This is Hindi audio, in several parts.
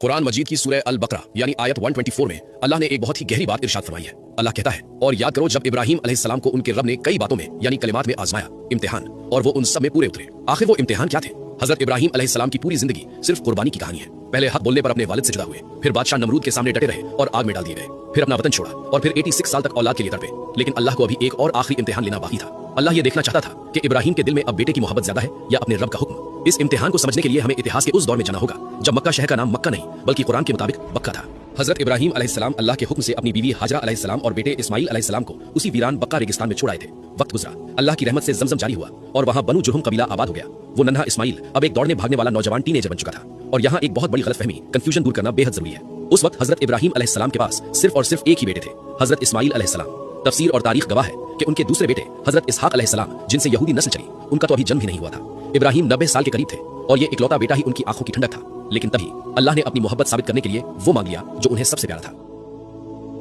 कुरान मजीद की सूरह अल बकरा यानी आयत 124 में अल्लाह ने एक बहुत ही गहरी बात इरशाद फरमाई है। अल्लाह कहता है, और याद करो जब इब्राहिम अलैहिस्सलाम को उनके रब ने कई बातों में यानी कलिमात में आजमाया, इम्तिहान, और वो उन सब में पूरे उतरे। आखिर वो इम्तिहान क्या थे? हजरत इब्राहिम अलैहिस्सलाम की पूरी जिंदगी सिर्फ कुर्बानी की कहानी है। पहले हक बोलने पर अपने वालिद से जुदा हुए, फिर बादशाह नमरूद के सामने डटे रहे और आग में डाल दिए गए, फिर अपना वतन छोड़ा और फिर 86 साल तक औलाद के लिए तड़पे। लेकिन अल्लाह को अभी एक और आखिरी इम्तिहान लेना बाकी था। अल्लाह ये देखना चाहता था कि इब्राहिम के दिल में अब बेटे की मोहब्बत ज्यादा है या अपने रब का हुक्म। इस इम्तिहान को समझने के लिए हमें इतिहास के उस दौर में जाना होगा जब मक्का शहर का नाम मक्का नहीं बल्कि कुरान के मुताबिक बक्का था। हजरत इब्राहिम अलैहिस्सलाम अल्लाह के हुक्म से अपनी बीवी हाजरा अलैहिस्सलाम और बेटे इस्माइल अलैहिस्सलाम को उसी वीरान बक्का रेगिस्तान में छोड़ आए थे। वक्त गुजरा, अल्लाह की रहमत से जमजम जारी हुआ और वहाँ बनु जुरहुम कबीला आबाद हो गया। वो नन्हा इस्माइल अब एक दौड़ने भागने वाला नौजवान टीनेजर बन चुका था और यहाँ एक बहुत बड़ी गलतफहमी, कंफ्यूजन दूर करना बेहद जरूरी है। उस वक्त हजरत इब्राहिम अलैहिस्सलाम के पास सिर्फ और सिर्फ एक ही बेटे थे, हजरत इस्माइल अलैहिस्सलाम। तफसीर और तारीख गवाह है कि उनके दूसरे बेटे हजरत इसहाक अलैहिस्सलाम, जिनसे यहूदी नस्ल चली, उनका तो अभी जन्म ही नहीं हुआ था। इब्राहिम 90 साल के करीब थे और ये इकलौता बेटा ही उनकी आंखों की ठंडक था। लेकिन तभी अल्लाह ने अपनी मोहब्बत साबित करने के लिए वो मांग लिया जो उन्हें सबसे प्यारा था।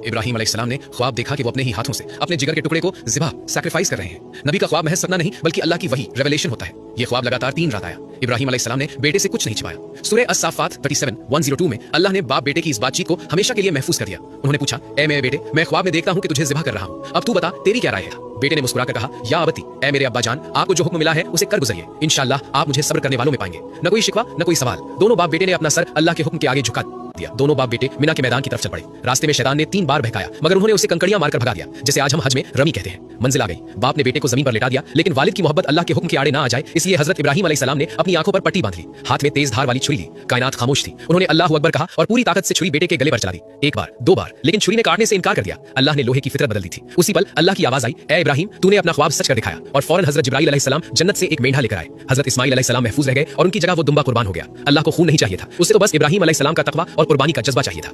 इब्राहिम अलैहिस्सलाम ने ख्वाब देखा कि वो अपने ही हाथों से अपने जिगर के टुकड़े को ज़िबा सैक्रिफाइस कर रहे हैं। नबी का ख्वाब महज सपना नहीं बल्कि अल्लाह की वही रेवलेशन होता है। ये ख्वाब लगातार 3 रात आया। इब्राहिम अलैहिस्सलाम ने बेटे से कुछ नहीं छिपाया। सूरह अस-साफ़ात 37:102 में अल्लाह ने बाप बेटे की इस बातचीत को हमेशा के लिए महफूज कर दिया। उन्होंने पूछा, ए मेरे बेटे, मैं ख्वाब में देखता हूँ कि तुझे ज़िबा कर रहा हूँ, अब तू बता तेरी क्या राय है? बेटे ने मुस्कुराकर कहा, या अबती, ए मेरे अब्बा जान, आपको जो हुक्म मिला है उसे कर गुजरिए, इंशाअल्लाह आप मुझे सब्र करने वालों में पाएंगे। न कोई शिकवा न कोई सवाल। दोनों बाप बेटे ने अपना सर अल्लाह के हुक्म के आगे झुका दिया। दोनों बाप बेटे मिना के मैदान की तरफ चल पड़े। रास्ते में शैतान ने 3 बार बहकाया मगर उन्होंने उसे कंकड़ियां मारकर भगा दिया, जिसे आज हम हज में रमी कहते हैं। मंजिल आ गई, बाप ने बेटे को जमीन पर लेटा दिया, लेकिन वालिद की मोहब्बत अल्लाह के हुक्म के आड़े ना आ जाए इसलिए हजरत इब्राहिम अलैहिस्सलाम ने अपनी आंखों पर पट्टी बांध ली, हाथ में तेज धार वाली छुरी ली। कायनात खामोश थी। उन्होंने अल्लाहु अकबर कहा और पूरी ताकत से छुरी बेटे के गले पर चला दी। 1 बार 2 बार, लेकिन छुरी ने काटने से इनकार कर दिया। अल्लाह ने लोहे की फितरत बदल दी थी। उसी पल अल्लाह की आवाज आई, ए इब्राहिम, तूने अपना ख्वाब सच कर दिखाया। और फौरन हजरत जिब्राइल अलैहिस्सलाम जन्नत से एक मेंढा लेकर आए। हजरत इस्माइल अलैहिस्सलाम महफूज रह गए और उनकी जगह वो दुम्बा कुर्बान हो गया। अल्लाह को खून नहीं चाहिए था, उसे तो बस इब्राहिम अलैहिस्सलाम का तकवा और कुर्बानी का जज्बा चाहिए था।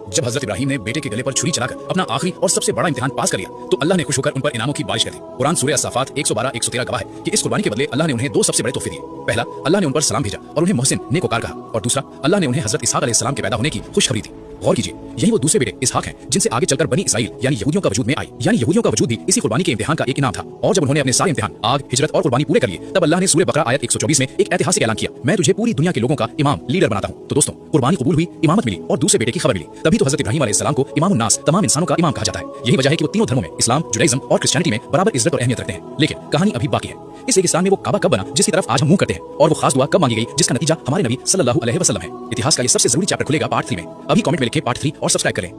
जब हजरत इब्राहिम ने बेटे के गले पर छुरी चलाकर अपना आखिरी और सबसे बड़ा इम्तिहान पास कर लिया तो अल्लाह ने खुश होकर उन पर इनामों की बारिश कर दी। कुरान सूरह अस-साफ़ात 112-113 गवाह है कि इस कुर्बानी के बदले अल्लाह ने उन्हें 2 सबसे बड़े तोहफे दिए। पहला, अल्लाह ने उन पर सलाम भेजा और उन्हें मोहसिन नेकोकार कहा, और दूसरा, अल्लाह ने उन्हें हजरत इसहाक अलैहिस्सलाम के पैदा होने की खुशखबरी दी। गौर कीजिए, यही वो दूसरे बेटे इसहाक हैं जिनसे आगे चलकर बनी इसराइल यानी यहूदियों का वजूद में आई। यानी यहूदियों का वजूद भी इसी कुर्बानी के इम्तिहान का एक इनाम था। और जब उन्होंने अपने सारे इम्तिहान आग, हिजरत और कुर्बानी पूरे कर लिए तब अल्लाह ने सूरह बकरा आयत 124 में एक ऐतिहासिक ऐलान किया, मैं तुझे पूरी दुनिया के लोगों का इमाम, लीडर बनाता हूँ। तो दोस्तों, कुर्बानी कबूल हुई, इमामत मिली और दूसरे बेटे की खबर मिली। तभी तो हजरत इब्राहिम अलैहिस्सलाम को इमामुन नास, तमाम इंसानों का इमाम कहा जाता है। यही वजह है कि वो तीनों धर्मों में, इस्लाम, जुडाइज्म और क्रिश्चियनिटी में बराबर इज्जत और अहमियत रखते हैं। लेकिन कहानी अभी बाकी है। इस रेगिस्तान में वो काबा कब बना जिसकी तरफ आज हम मुंह करते हैं, और वो खास दुआ कब मांगी गई जिसका नतीजा हमारे नबी सल्लल्लाहु अलैहि वसल्लम है। इतिहास का ये सबसे जरूरी चैप्टर खुलेगा पार्ट 3 में। अभी कमेंट में लिखें पार्ट 3 और सब्सक्राइब करें।